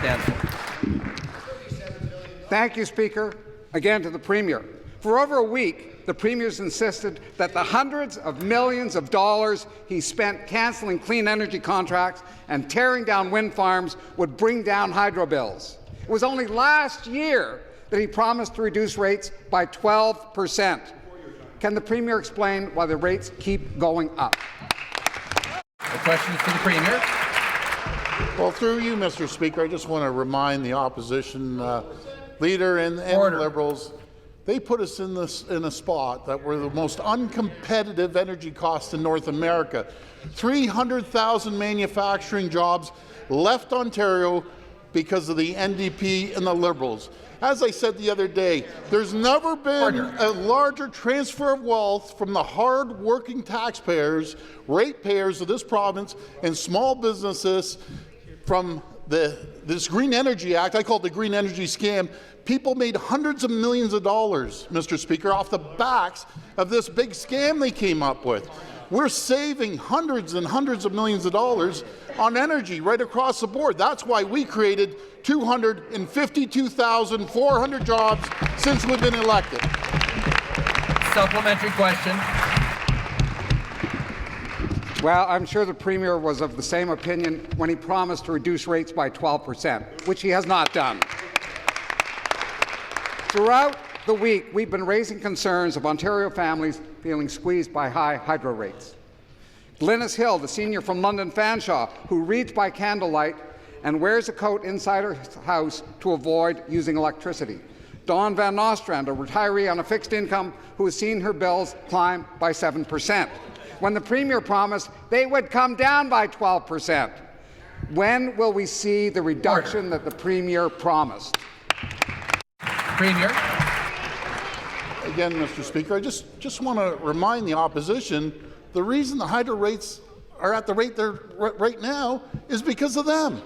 cancelled. Thank you, Speaker. Again to the Premier. For over a week, the Premier's insisted that the hundreds of millions of dollars he spent cancelling clean energy contracts and tearing down wind farms would bring down hydro bills. It was only last year that he promised to reduce rates by 12%. Can the Premier explain why the rates keep going up? The question is to the Premier. Well, through you, Mr. Speaker, I just want to remind the opposition leader and the Liberals, they put us in a spot that we're the most uncompetitive energy cost in North America. 300,000 manufacturing jobs left Ontario because of the NDP and the Liberals. As I said the other day, there's never been a larger transfer of wealth from the hard-working taxpayers, ratepayers of this province, and small businesses from this Green Energy Act. I call it the Green Energy Scam. People made hundreds of millions of dollars, Mr. Speaker, off the backs of this big scam they came up with. We're saving hundreds and hundreds of millions of dollars on energy right across the board. That's why we created 252,400 jobs since we've been elected. Supplementary question. Well, I'm sure the Premier was of the same opinion when he promised to reduce rates by 12%, which he has not done. Throughout the week, we've been raising concerns of Ontario families feeling squeezed by high hydro rates. Glynis Hill, the senior from London Fanshawe, who reads by candlelight and wears a coat inside her house to avoid using electricity. Dawn Van Nostrand, a retiree on a fixed income who has seen her bills climb by 7%. When the Premier promised they would come down by 12%. When will we see the reduction that the Premier promised? Premier. Again, Mr. Speaker, I just want to remind the opposition the reason the hydro rates are at the rate they're right now is because of them.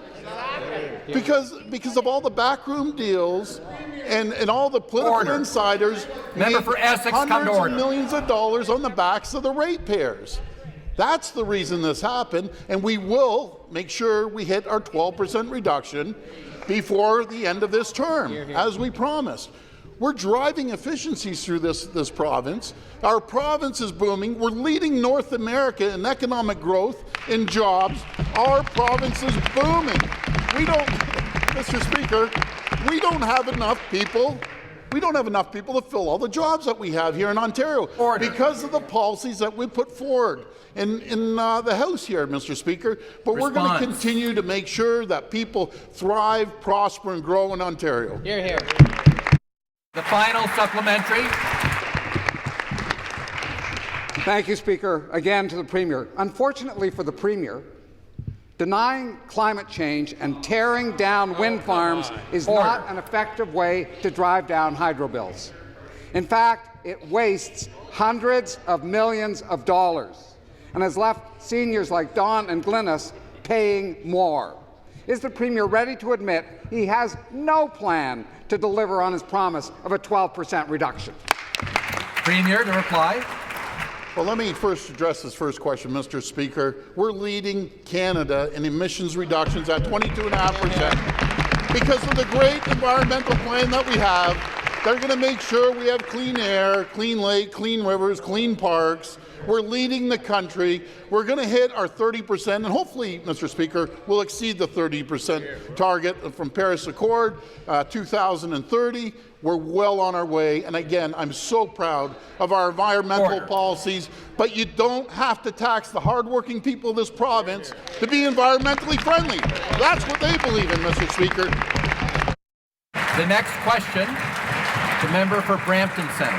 Because of all the backroom deals and all the political insiders Member for Essex, hundreds of millions of dollars on the backs of the ratepayers. That's the reason this happened, and we will make sure we hit our 12% reduction before the end of this term, as we promised. We're driving efficiencies through this province. Our province is booming. We're leading North America in economic growth, in jobs. Our province is booming. We don't, Mr. Speaker, we don't have enough people. We don't have enough people to fill all the jobs that we have here in Ontario because of the policies that we put forward in the House here, Mr. Speaker. But we're going to continue to make sure that people thrive, prosper, and grow in Ontario. Hear, hear. The final supplementary. Thank you, Speaker. Again to the Premier. Unfortunately for the Premier, denying climate change and tearing down wind farms is not an effective way to drive down hydro bills. In fact, it wastes hundreds of millions of dollars and has left seniors like Dawn and Glynis paying more. Is the Premier ready to admit he has no plan to deliver on his promise of a 12% reduction? Premier to reply. Well, let me first address this first question, Mr. Speaker. We're leading Canada in emissions reductions at 22.5% because of the great environmental plan that we have. They're going to make sure we have clean air, clean lake, clean rivers, clean parks. We're leading the country. We're going to hit our 30%, and hopefully, Mr. Speaker, we'll exceed the 30% target from Paris Accord 2030. We're well on our way, and again, I'm so proud of our environmental policies, but you don't have to tax the hardworking people of this province to be environmentally friendly. That's what they believe in, Mr. Speaker. The next question, the member for Brampton Centre.